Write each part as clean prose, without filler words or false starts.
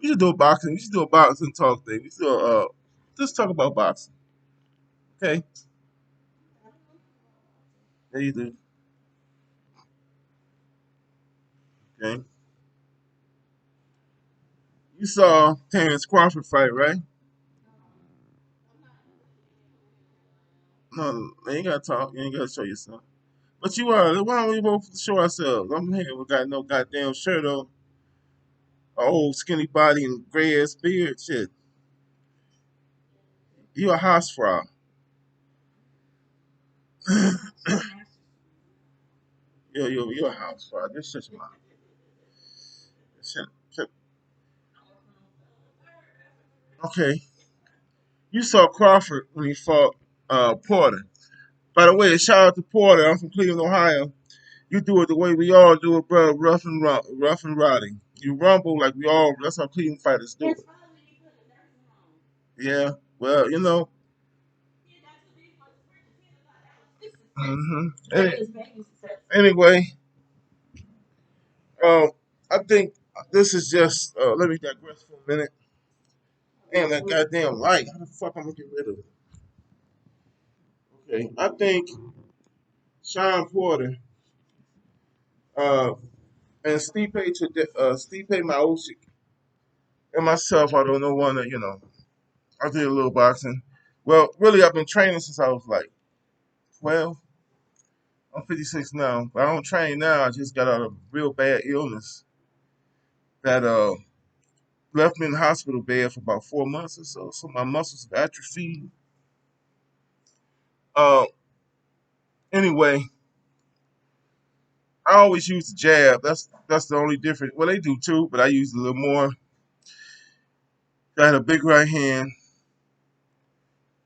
We should do a boxing. We should do a boxing talk thing. We should just talk about boxing. Okay. There you do. Okay. You saw Terrence Crawford fight, right? No, you ain't gotta talk. You ain't gotta show yourself. But you are. Why don't we both show ourselves? I'm here. We got no goddamn shirt on. A old skinny body and gray ass beard. Shit. You a house frog. You're a house frog. This shit's mine. Shit, shit. Okay. You saw Crawford when he fought Porter. By the way, shout out to Porter. I'm from Cleveland, Ohio. You do it the way we all do it, bro. Rough and rowdy. You rumble like we all. That's how Cleveland fighters do it. Yeah. Well, you know. Anyway, I think this is just. Let me digress for a minute. Damn that goddamn light. How the fuck I'm gonna get rid of it? Okay. I think Sean Porter uh, and Stipe Miocic and myself are the only one that I did a little boxing. Well, really, I've been training since I was like 12. I'm 56 now, but I don't train now. I just got out of a real bad illness that left me in the hospital bed for about 4 months or so. So my muscles have atrophied. Uh, anyway, I always use the jab. That's the only difference. Well, they do too, but I use a little more. Got a big right hand,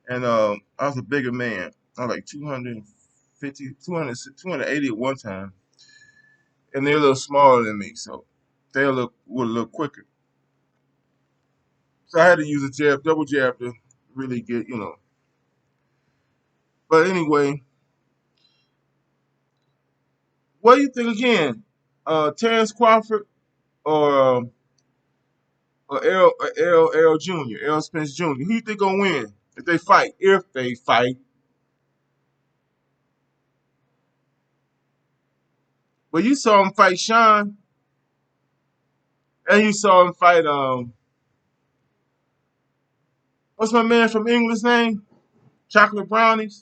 and I was a bigger man. I was like 250, 200, 280 at one time, and they're a little smaller than me, so they were a little quicker. So I had to use a jab, double jab to really get. But anyway, what do you think again? Terrence Crawford or Errol Jr., Errol Spence Jr. Who you think gonna win if they fight? If they fight. But you saw him fight Sean, and you saw him fight what's my man from England's name? Chocolate Brownies?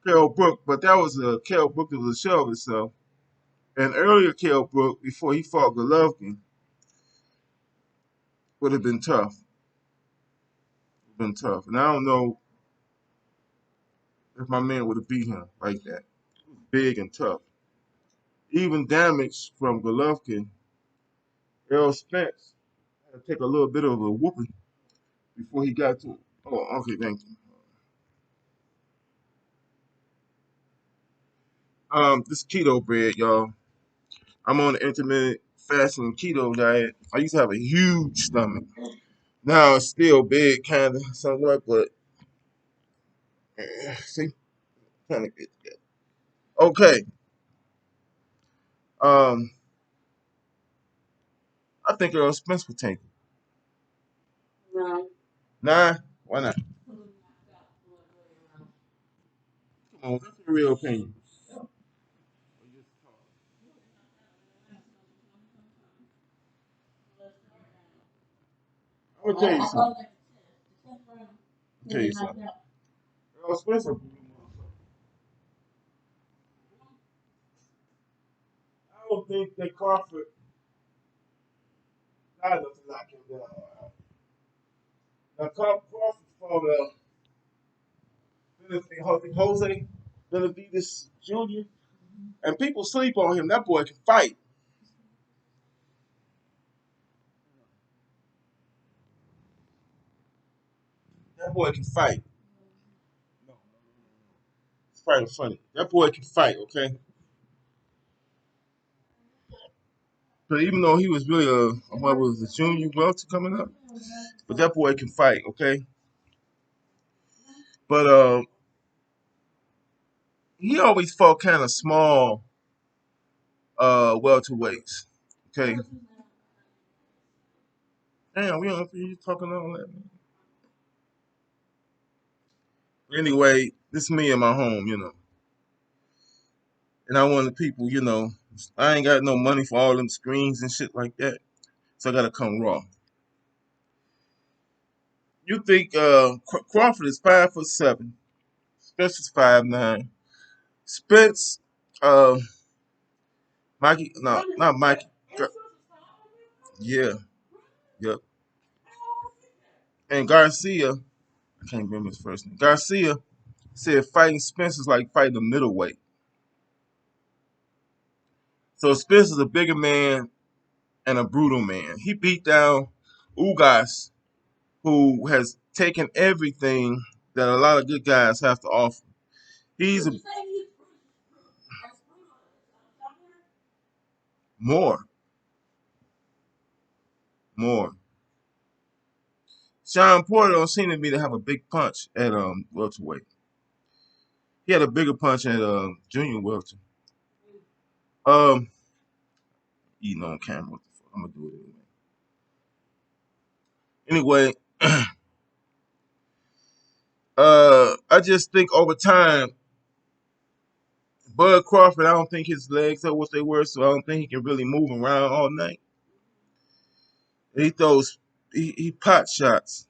Kell Brook, but that was a Kell Brook that was a show of itself. And earlier Kell Brook, before he fought Golovkin, would have been tough. Been tough. And I don't know if my man would have beat him like that. Big and tough. Even damage from Golovkin, Errol Spence had to take a little bit of a whooping before he got to it. Oh, okay, thank you. This keto bread, y'all. I'm on the intermittent fasting keto diet. I used to have a huge stomach. Now it's still big, kind of, somewhat, but see, kind of get together. Okay. Um, I think Earl Spence would take it. Nah, why not? Come on, that's a real opinion. I'm gonna tell you something. I'll tell you something. Earl Spence, I don't think that Crawford got enough to knock him down. Now, Crawford fought Jose Benavides Jr. And people sleep on him. That boy can fight. That boy can fight. No, it's probably funny. That boy can fight. Okay, So even though he was really what was a junior welter coming up, but that boy can fight, okay? But he always fought kind of small welterweights. Okay. Damn, we don't you talking all that. Anyway, this is me in my home, and I want the people, I ain't got no money for all them screens and shit like that, so I gotta come raw. You think Crawford is 5'7", Spence is 5'9", Spence, uh, Mikey, no, not Mikey, yeah, yep, and Garcia, I can't remember his first name. Garcia said fighting Spence is like fighting a middleweight. So Spence is a bigger man and a brutal man. He beat down Ugas, who has taken everything that a lot of good guys have to offer. He's more, more. Sean Porter don't seem to me to have a big punch at welterweight. He had a bigger punch at junior welter. Um, eating on camera. What the fuck? I'm gonna do it anyway. Anyway, I just think over time, Bud Crawford, I don't think his legs are what they were, so I don't think he can really move around all night. He throws, he pot shots,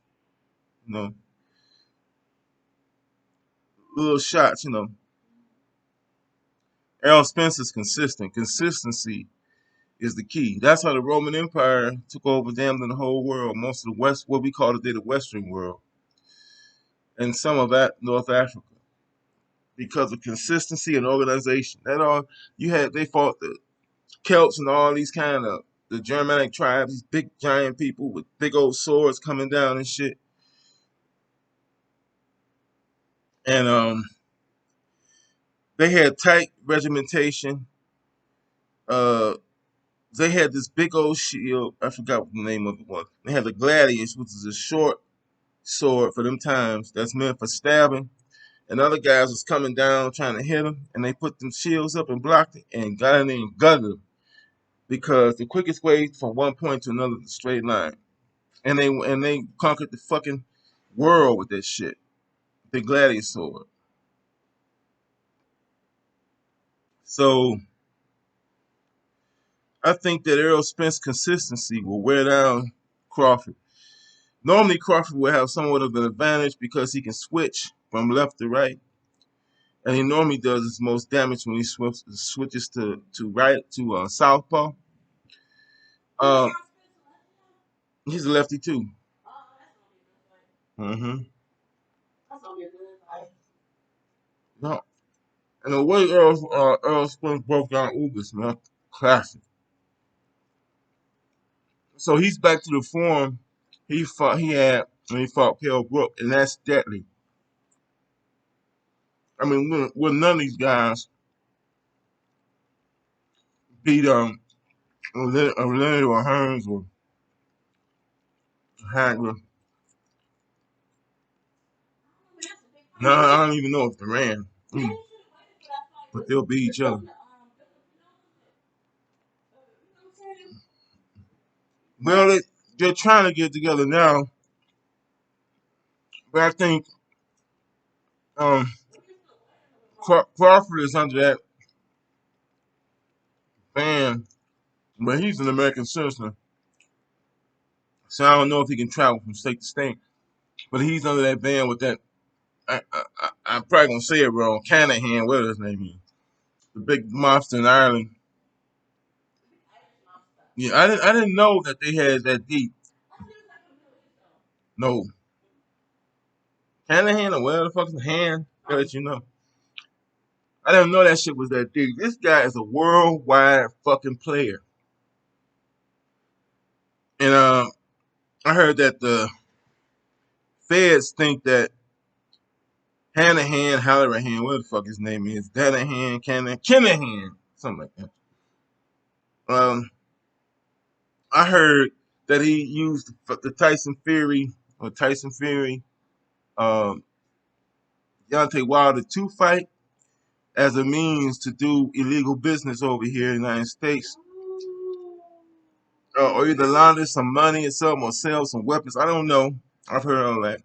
you know, little shots, Errol Spence is consistent. Consistency is the key. That's how the Roman Empire took over damn the whole world, most of the West, what we call today the Western world, and some of that North Africa, because of consistency and organization. That all you had. They fought the Celts and all these kind of the Germanic tribes, these big giant people with big old swords coming down and shit. And they had tight regimentation. Uh, they had this big old shield. I forgot what the name of it was. They had the gladius, which is a short sword for them times that's meant for stabbing. And other guys was coming down trying to hit them, and they put them shields up and blocked it and got in there and gutted them because the quickest way from one point to another is a straight line. And they conquered the fucking world with that shit. The gladiator sword. So I think that Errol Spence consistency will wear down Crawford. Normally Crawford will have somewhat of an advantage because he can switch from left to right. And he normally does his most damage when he switches to right to southpaw. Uh, he's a lefty too. Mm-hmm. No, and the way Earl Spence broke down Ugas, man, classic. So he's back to the form he had when he fought Kell Brook, and that's deadly. I mean, when none of these guys beat Leonard or Hearns or Hagler. No, I don't even know if they ran. But they'll beat each other. Well, they're trying to get together now, but I think um, Crawford is under that ban, but he's an American citizen, so I don't know if he can travel from state to state. But he's under that ban with that. I'm probably gonna say it wrong. Canahan, whatever his name is, the big monster in Ireland. Yeah, I didn't know that they had that deep. No, Canahan or whatever the fuck's the hand. I'll let you know. I didn't know that shit was that deep. This guy is a worldwide fucking player. And I heard that the feds think that Halloran, whatever the fuck his name is, Danahan, Kinahan, something like that. Um, I heard that he used the Tyson Fury, um, Deontay Wilder 2 fight as a means to do illegal business over here in the United States, or either launder some money or something, or sell some weapons. I don't know. I've heard all that,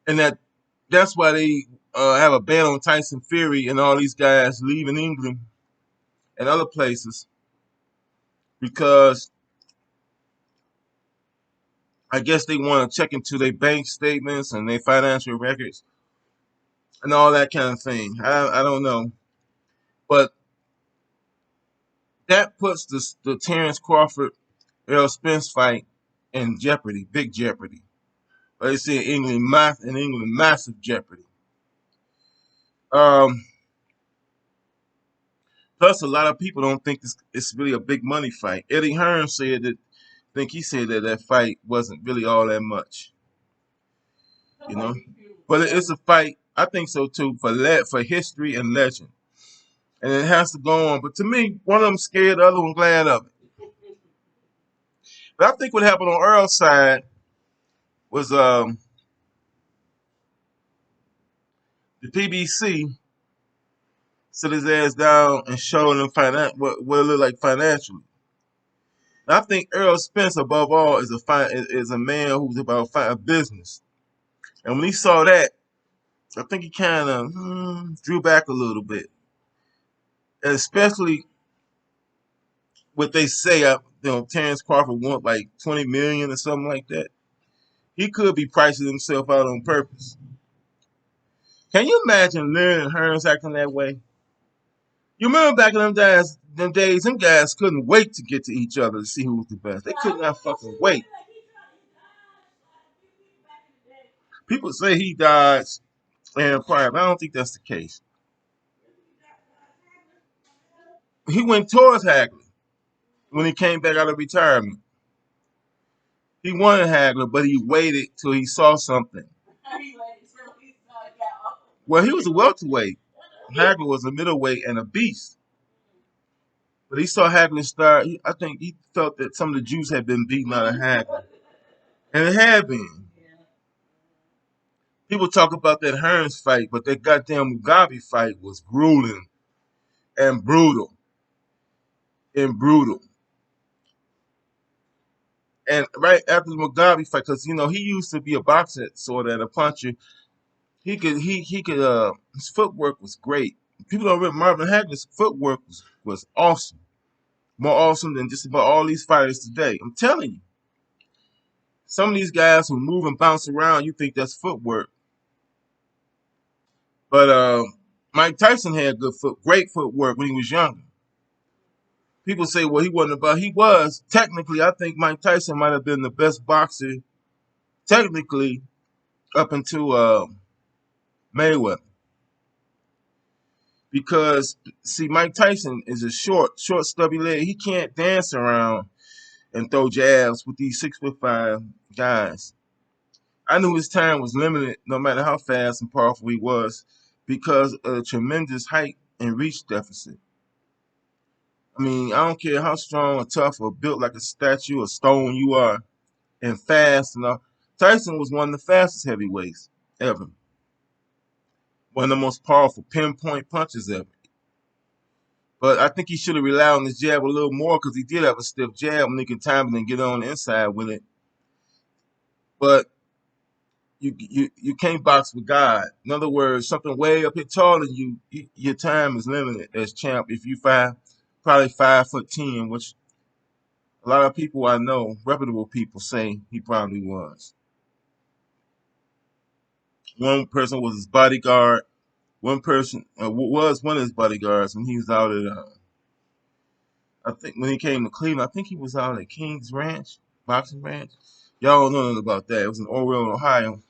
and that's why they have a ban on Tyson Fury and all these guys leaving England and other places, because I guess they want to check into their bank statements and their financial records and all that kind of thing. I don't know, but that puts the Terrence Crawford Errol Spence fight in jeopardy, big jeopardy. But they say in England, massive jeopardy. Um, Plus, a lot of people don't think it's really a big money fight. Eddie Hearn said that. I think he said that that fight wasn't really all that much, you know. But it's a fight. I think so too, for history and legend, and it has to go on. But to me, one of them scared, the other one glad of it. But I think what happened on Earl's side was the PBC sit his ass down and show him what it looked like financially. And I think Earl Spence, above all, is a man who's about business. And when he saw that, I think he kind of drew back a little bit, and especially what they say. Terrence Crawford want like 20 million or something like that. He could be pricing himself out on purpose. Can you imagine Leonard and Hearns acting that way? You remember back in them guys couldn't wait to get to each other to see who was the best. They could not fucking wait. People say he dodged and Pryor, but I don't think that's the case. He went towards Hagler when he came back out of retirement. He wanted Hagler, but he waited till he saw something. Well, he was a welterweight. Hagler was a middleweight and a beast. But he saw Hagler start. I think he felt that some of the juice had been beaten out of Hagler. And it had been. People talk about that Hearns fight, but that goddamn Mugabe fight was grueling and brutal. And brutal. And right after the Mugabe fight, because he used to be a boxer, sort of, and a puncher. He could his footwork was great. People don't remember Marvin Hagler's footwork was awesome. More awesome than just about all these fighters today. I'm telling you. Some of these guys who move and bounce around, you think that's footwork. But Mike Tyson had great footwork when he was younger. People say, well, he wasn't about. He was technically. I think Mike Tyson might have been the best boxer technically up until Mayweather. Because see, Mike Tyson is a short, stubby leg. He can't dance around and throw jabs with these 6'5" guys. I knew his time was limited, no matter how fast and powerful he was, because of a tremendous height and reach deficit. I mean, I don't care how strong or tough or built like a statue or stone you are, and fast and all. Tyson was one of the fastest heavyweights ever. One of the most powerful pinpoint punches ever. But I think he should have relied on his jab a little more, because he did have a stiff jab when he could time it and get on the inside with it. But you can't box with God. In other words, something way up here taller than you, your time is limited as champ. If you probably 5'10", which a lot of people I know, reputable people, say he probably was. One person was his bodyguard. One person was one of his bodyguards when he was out at I think when he came to Cleveland, I think he was out at King's Ranch, Boxing Ranch. Y'all don't know nothing about that. It was in Orwell, Ohio.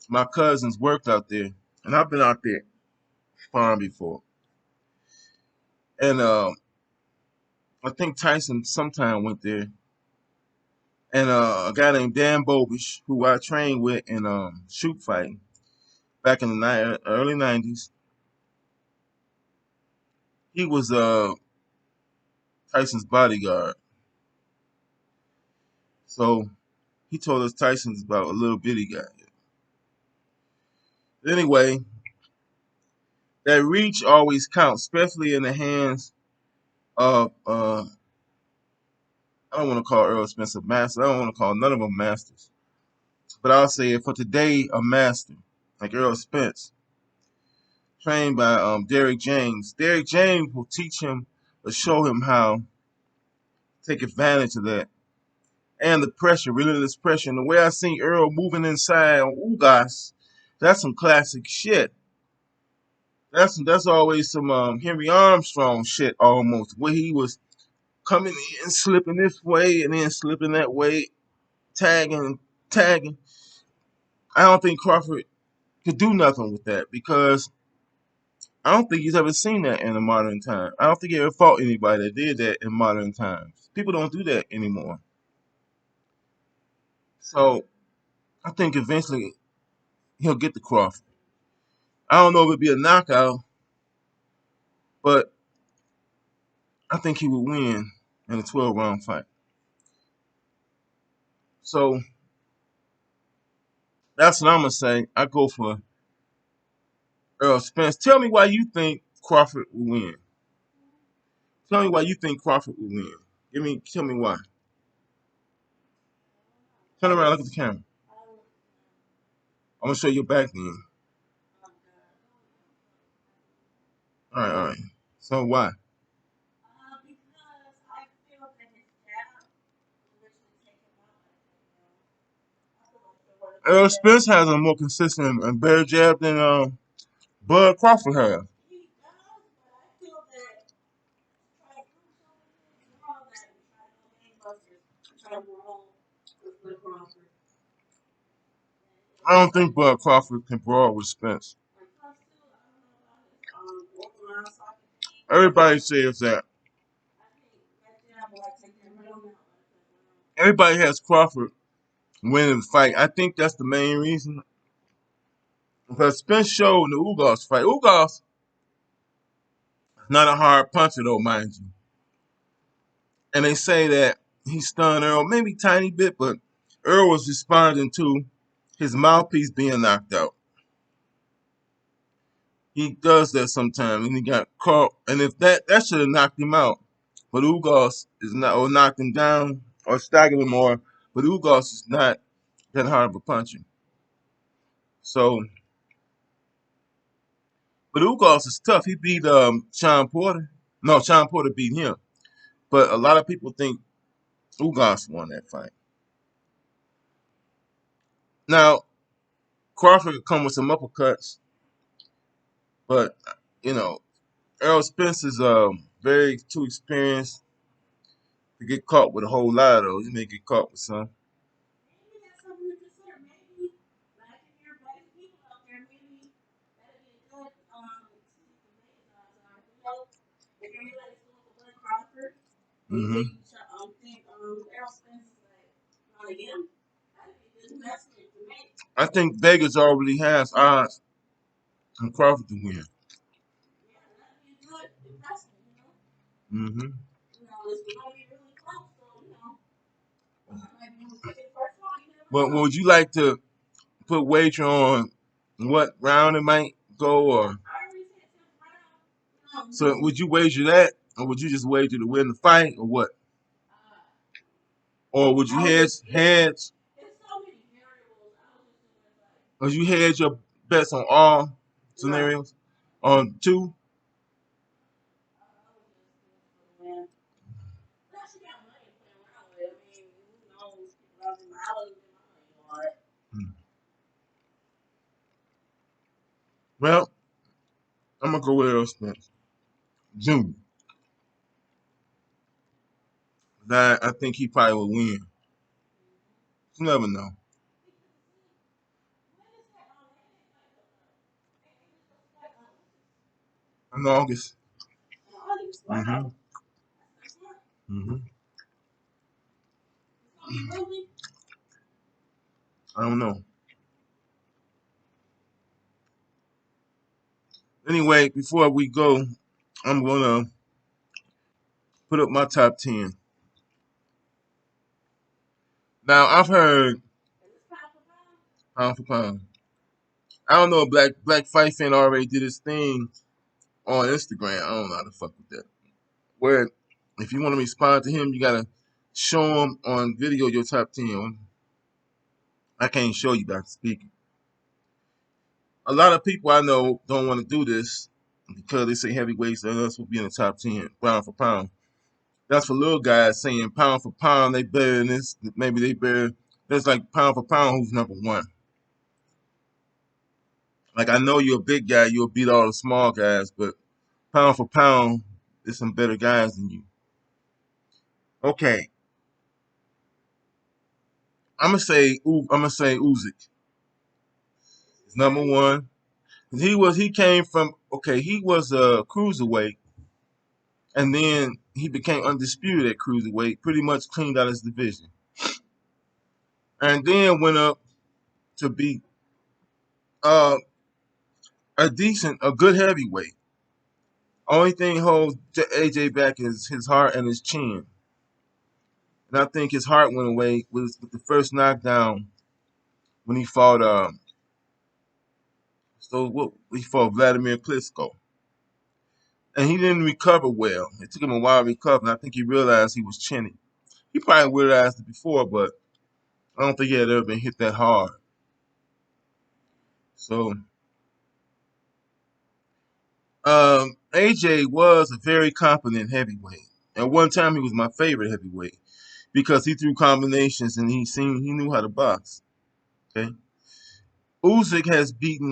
My cousins worked out there, and I've been out there farm before. And I think Tyson sometime went there. And a guy named Dan Bobish, who I trained with in shoot fighting back in the early 90s, he was Tyson's bodyguard. So he told us Tyson's about a little bitty guy. Anyway, that reach always counts, especially in the hands of I don't want to call Earl Spence a master. I don't want to call none of them masters. But I'll say for today, a master like Earl Spence, trained by Derrick James. Derrick James will teach him or show him how to take advantage of that and the pressure, relentless pressure. And the way I seen Earl moving inside on Ugas, that's some classic shit. That's always some Henry Armstrong shit almost, where he was coming in, slipping this way and then slipping that way, tagging. I don't think Crawford could do nothing with that because I don't think he's ever seen that in a modern time. I don't think he ever fought anybody that did that in modern times. People don't do that anymore. So I think eventually he'll get the Crawford. I don't know if it'd be a knockout, but I think he would win in a 12-round fight. So that's what I'm gonna say. I go for Earl Spence. Tell me why you think Crawford will win. Tell me why you think Crawford will win. Tell me why. Turn around, look at the camera. I'm gonna show you back then. All right. So why? Earl Spence has a more consistent and better jab than Bud Crawford has. I don't think Bud Crawford can brawl with Spence. Everybody says that. Everybody has Crawford winning the fight. I think that's the main reason. Because Spence showed in the Ugas fight. Ugas not a hard puncher though, mind you. And they say that he stunned Earl maybe a tiny bit, but Earl was responding to his mouthpiece being knocked out. He does that sometimes, and he got caught. And if that should have knocked him out, but Ugas is not, or knocked him down, or staggered him more. But Ugas is not that hard of a puncher. So, but Ugas is tough. He beat Sean Porter. No, Sean Porter beat him. But a lot of people think Ugas won that fight. Now, Crawford could come with some uppercuts, but you know, Errol Spence is very too experienced to get caught with a whole lot of those. He may get caught with some. Hmm. I think Vegas already has odds on Crawford to win. Hmm. But would you like to put wager on what round it might go, or so would you wager that, or would you just wager to win the fight, or what? Or would you hedge? Would you hedge your bets on all scenarios? On two? Hmm. Well, I'm gonna go with Errol Spence Jr. That I think he probably will win. You never know. In August. Hmm. Hmm. I don't know. Anyway, before we go, I'm gonna put up my top 10. Now I've heard pound for pound. I don't know if Black Fight Fan already did his thing on Instagram. I don't know how to fuck with that. Where if you want to respond to him, you gotta show him on video your top 10. I can't show you by speaking. A lot of people I know don't want to do this because they say heavyweights and us will be in the top 10 pound for pound. That's for little guys saying pound for pound they better than this. Maybe they better. That's like pound for pound who's number one. Like I know you're a big guy, you'll beat all the small guys, but pound for pound, there's some better guys than you. Okay, I'm gonna say Usyk is number one. He came from he was a cruiserweight, and then he became undisputed at cruiserweight, pretty much cleaned out his division, and then went up to be uh, a good heavyweight. Only thing holds AJ back is his heart and his chin, and I think his heart went away with the first knockdown when he fought he fought Vladimir Klitschko, and he didn't recover well. It took him a while to recover, and I think he realized he was chinny. He probably realized it before, but I don't think he had ever been hit that hard. So AJ was a very competent heavyweight. At one time, he was my favorite heavyweight because he threw combinations and he knew how to box. Okay, Usyk has beaten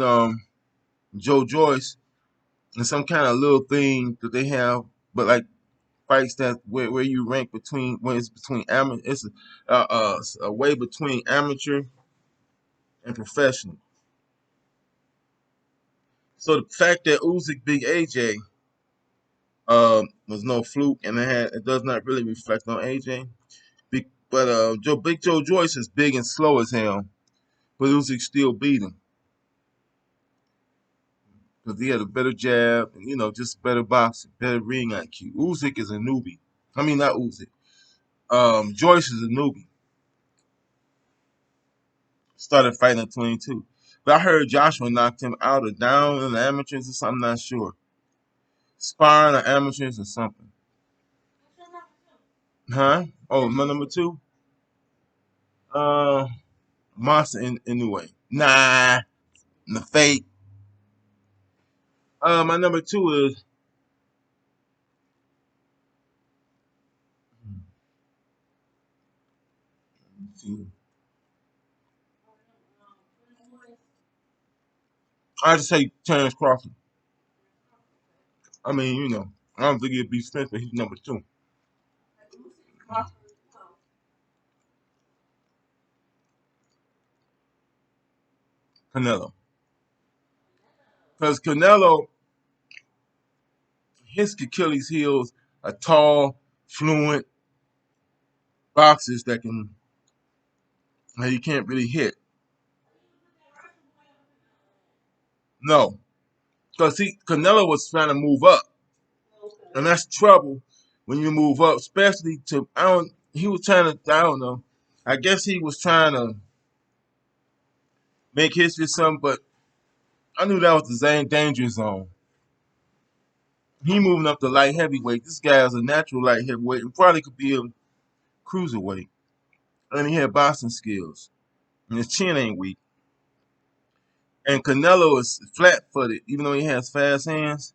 Joe Joyce in some kind of little thing that they have, but like fights that where you rank between when it's between amateur, it's a way between amateur and professional. So the fact that Usyk beat AJ was no fluke, and it does not really reflect on AJ. But Big Joe Joyce is big and slow as hell, but Usyk still beat him because he had a better jab and just better boxing, better ring IQ. Usyk is a newbie. I mean not Usyk. Joyce is a newbie. Started fighting at 22. But I heard Joshua knocked him out or down in the amateurs or something. I'm not sure. Sparring or amateurs or something. Huh? Oh, my number two? Uh, Monster in anyway. Nah, the fake. My number two is I just say Terrence Crawford. I mean, I don't think he'd be Smith, but he's number two. Canelo. Because Canelo, his Achilles heels are tall, fluent boxers that he can't really hit. No. Because Canelo was trying to move up. And that's trouble when you move up, especially he was trying to, I don't know. I guess he was trying to make history or something, but I knew that was the same danger zone. He moving up to light heavyweight. This guy is a natural light heavyweight and probably could be a cruiserweight. And he had boxing skills. And his chin ain't weak. And Canelo is flat footed, even though he has fast hands.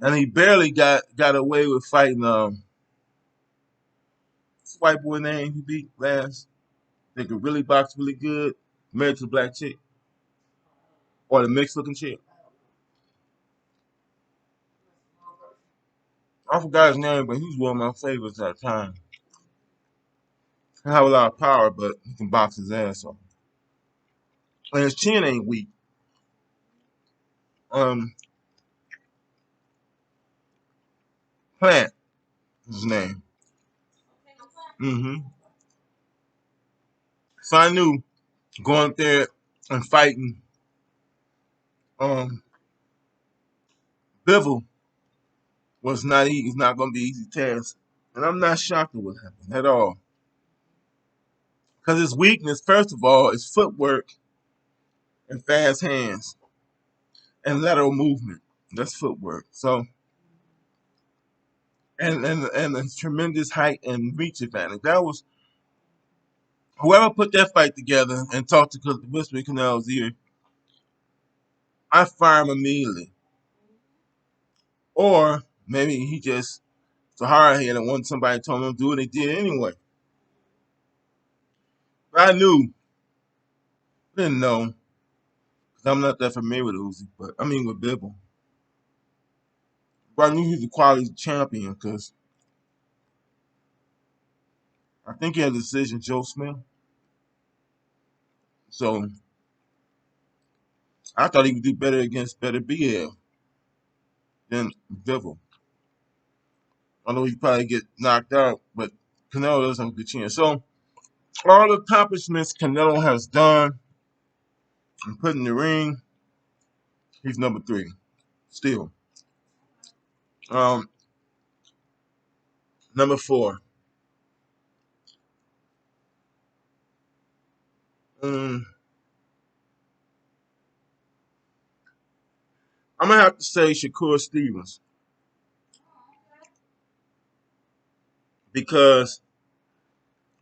And he barely got away with fighting this white boy name he beat last. They could really box really good. Married to a black chick. Or the mixed looking chick. I forgot his name, but he's one of my favorites at the time. He have a lot of power, but he can box his ass off. And his chin ain't weak. Um, Plant is his name. Mm-hmm. So I knew going up there and fighting um Bivol was not easy. It's not going to be an easy task. And I'm not shocked at what happened at all. Because his weakness, first of all, is footwork and fast hands and lateral movement. That's footwork. So and a tremendous height and reach advantage. That was whoever put that fight together and talked to Whisper Canal's ear. I fire him immediately. Or maybe he just a hard head and wanted somebody told him to do it. They did anyway. But I knew, didn't know, because I'm not that familiar with Uzi. But I mean with Bibble. But I knew he was a quality champion because I think he had a decision, Joe Smith. So I thought he would do better against better BL than Bivol. Although he probably get knocked out, but Canelo doesn't have a good chance. So all the accomplishments Canelo has done and put in the ring, he's number 3 still. Um, number 4. I'm gonna have to say Shakur Stevens because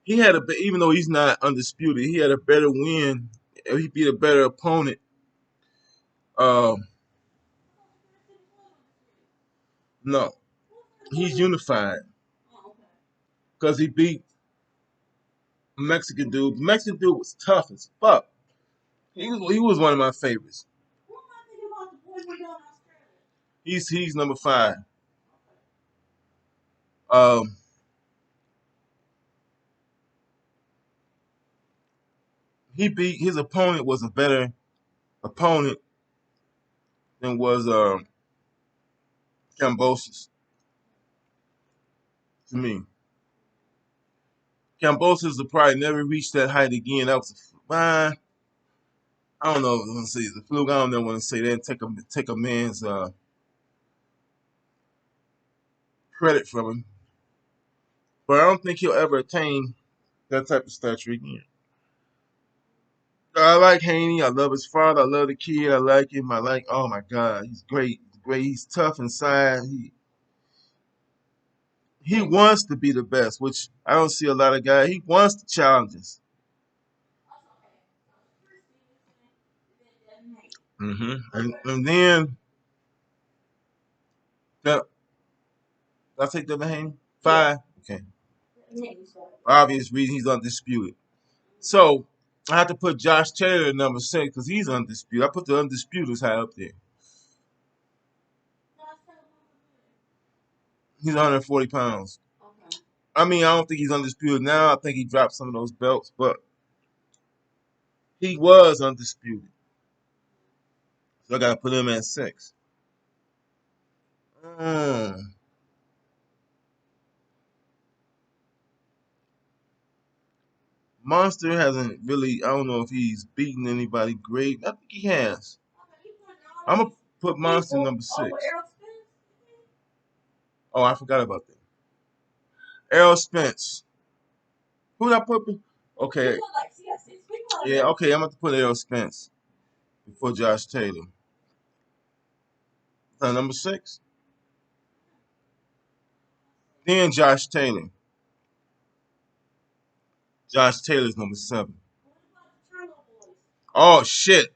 he had even though he's not undisputed, he had a better win. He beat a better opponent. Um, no, he's unified because he beat a Mexican dude. The Mexican dude was tough as fuck. He was one of my favorites. He's number 5. Um, he beat his opponent was a better opponent than was Kambosos to me. Kambosos will probably never reach that height again. That was fine. I don't know. I want to say the fluke. I don't know. Want to say that and take a man's credit from him, but I don't think he'll ever attain that type of stature again. I like Haney. I love his father. I love the kid. I like him. I like. Oh my God, he's great. Great. He's tough inside. He wants to be the best, which I don't see a lot of guys. He wants the challenges. And then that I take Devin Haney 5. Okay, obvious reason he's undisputed. So I have to put Josh Taylor at number 6 because he's undisputed. I put the undisputeds high up there. He's 140 pounds. I mean, I don't think he's undisputed now. I think he dropped some of those belts, but he was undisputed. So I got to put him at 6. Mm. Monster hasn't really, I don't know if he's beaten anybody great. I think he has. I'm going to put Monster number 6. Oh, I forgot about that. Errol Spence. Who did I put? Okay. Yeah, okay, I'm going to put Errol Spence before Josh Taylor. Number 6. Then Josh Taylor. Josh Taylor's number 7. Oh, shit.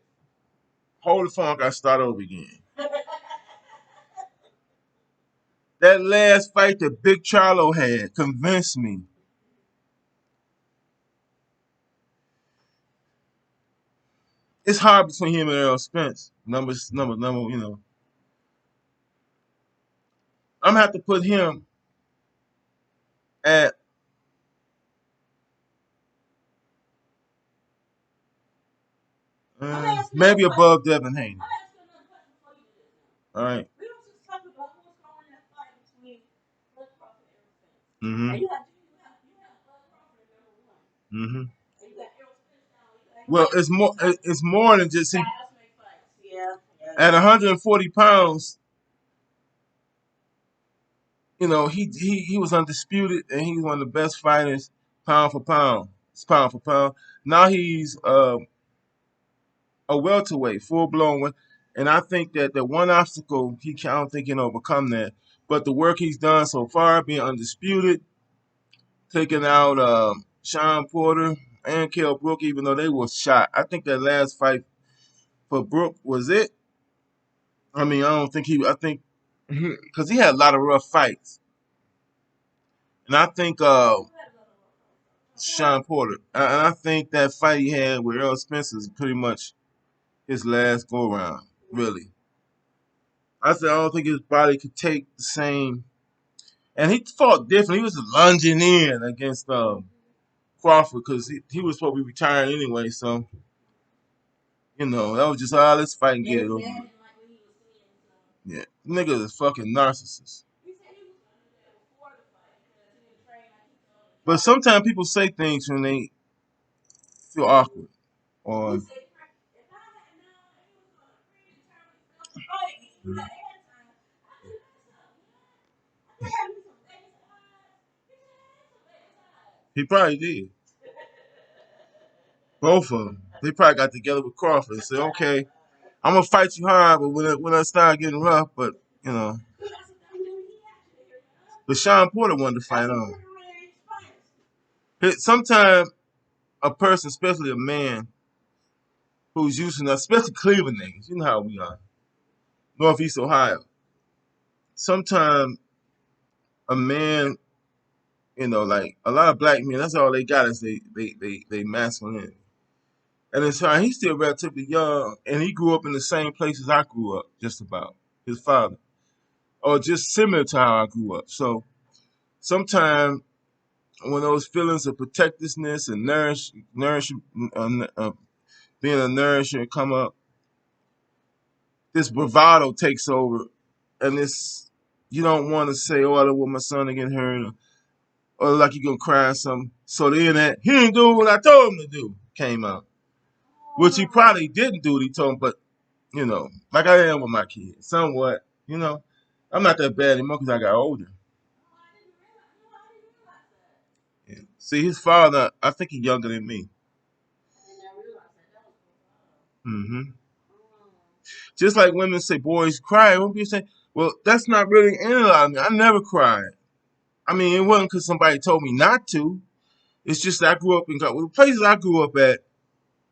Hold the phone. I got to start over again. That last fight that Big Charlo had convinced me. It's hard between him and Errol Spence. Number, you know. I'm going to have to put him at maybe above Devin Haney. All right. Mm-hmm. Mm-hmm. Well, it's more. It's more than just he. At 140 pounds, you know, he was undisputed and he's one of the best fighters pound for pound. pound for pound. Now he's a welterweight, full blown one. And I think that the one obstacle I don't think he can overcome that. But the work he's done so far, being undisputed, taking out Sean Porter and Kell Brook, even though they were shot. I think that last fight for Brook was it. I mean, I don't think he. I think because he had a lot of rough fights, and I think Sean Porter, and I think that fight he had with Earl Spencer is pretty much his last go round. Really, I said I don't think his body could take the same. And he fought different. He was lunging in against Crawford because he was supposed to be retiring anyway. So that was just let's fight and get it over with. Yeah, nigga is fucking narcissist. But sometimes people say things when they feel awkward or he probably did. Both of them. They probably got together with Crawford and said, "Okay, I'm gonna fight you hard, but when I start getting rough, but you know." But Sean Porter wanted to fight on. Sometimes a person, especially a man, who's using us, especially Cleveland niggas, you know how we are, Northeast Ohio. Sometimes a man, like a lot of black men, that's all they got is they masculine. And it's how he's still relatively young, and he grew up in the same places I grew up, just about his father, or just similar to how I grew up. So sometimes when those feelings of protectiveness and being a nourisher come up, this bravado takes over, and this you don't want to say, "Oh, I don't want my son to get hurt," or like you're gonna cry or something. So then that he didn't do what I told him to do came out, which he probably didn't do what he told him, but like I am with my kids, somewhat. I'm not that bad anymore because I got older. Yeah. See, his father, I think he's younger than me. Hmm. Just like women say boys cry, when people say, well, that's not really analyzing me. I never cried. I mean, it wasn't because somebody told me not to. It's just that I grew up in the places I grew up at.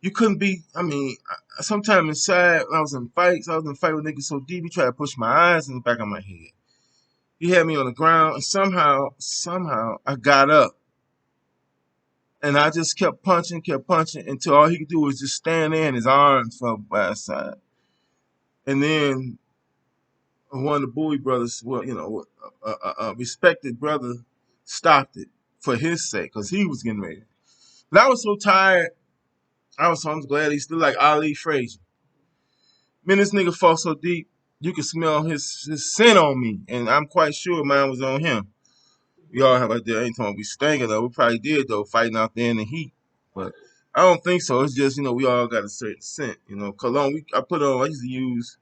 You couldn't be. I mean, sometimes inside when I was in fights, I was in a fight with niggas so deep he tried to push my eyes in the back of my head. He had me on the ground, and somehow I got up, and I just kept punching until all he could do was just stand there, and his arms fell by his side. And then one of the Bowie brothers, well, a respected brother, stopped it for his sake because he was getting ready. But I was so tired. I'm glad he's still like Ali Frazier. Man, this nigga fought so deep, you could smell his scent on me, and I'm quite sure mine was on him. We all have like that. Ain't talking we stinking though. We probably did though, fighting out there in the heat. But I don't think so. It's just we all got a certain scent. Cologne. I put on. I used to use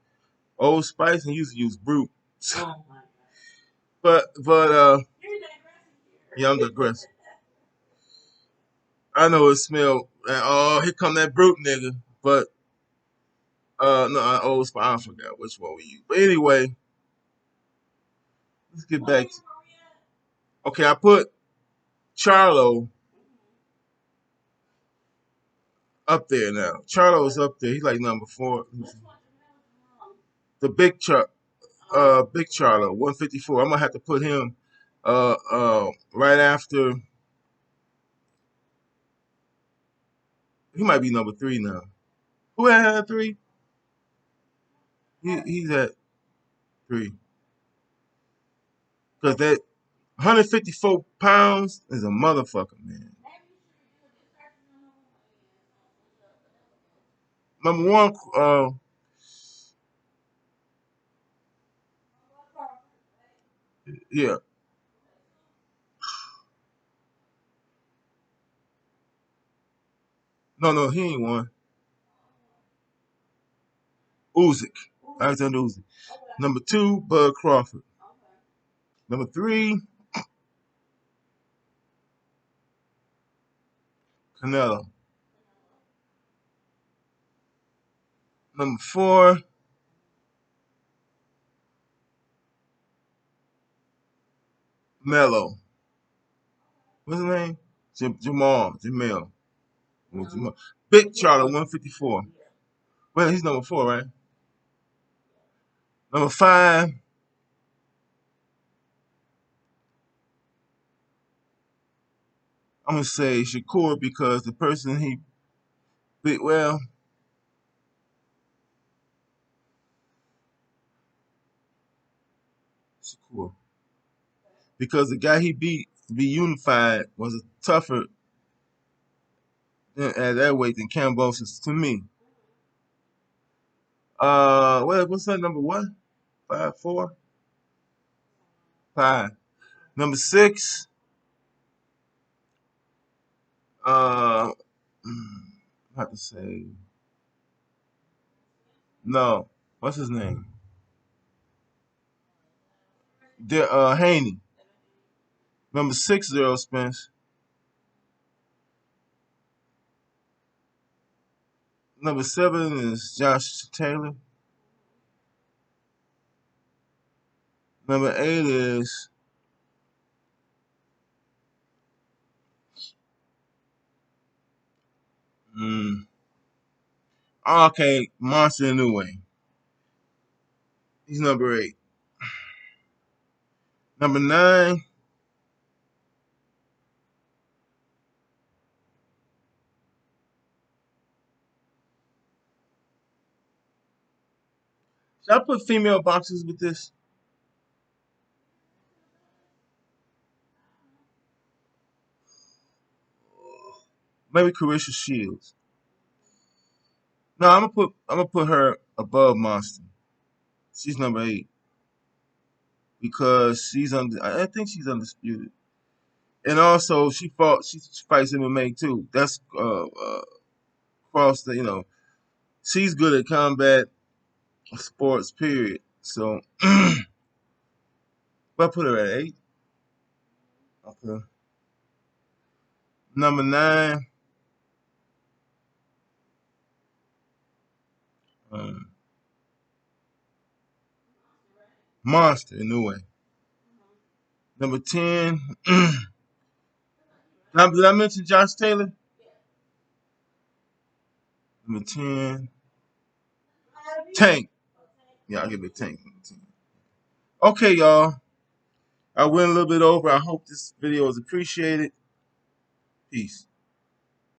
Old Spice and used to use Brute. But yeah, I'm aggressive. I know it smell. Oh, here come that Brute nigga. But no, Old Spice. I forgot which one we use. But anyway, let's get back. Okay, I put Charlo up there now. Charlo's up there. He's like number 4. The big Charlo, 154. I'm gonna have to put him right after. He might be number 3 now. Who had 3? He's at 3 because that 154 pounds is a motherfucker, man. Number 1, yeah, no, he ain't one. Usyk, Alexander Usyk. Number 2, Bud Crawford. Number 3, Canelo. Number 4, Mello. What's his name? Jamal. Jamal. Big Charlie, 154. Well, he's number 4, right? Number 5, I'm gonna say Shakur because the person he beat, well, Shakur, because the guy he beat to be unified was a tougher at that weight than Cambosis to me. What's that number one? 5, 4, 5. Number 6, uh, I have to say no. What's his name? Haney. Number 6, Earl Spence. Number 7 is Josh Taylor. Number 8 is mm, okay, Monster Inoue. He's number 8. Number 9, should I put female boxers with this? Maybe Carisha Shields. No, I'm gonna put her above Monster. She's number 8 because I think she's undisputed. And also she fights MMA too. That's cross the she's good at combat sports, period. So but I put her at 8. Okay. Number 9, um, Monster in a way. Number 10, now, did I mention Josh Taylor? Number 10, Tank. Yeah, I'll give it Tank. Okay, y'all. I went a little bit over. I hope this video was appreciated. Peace.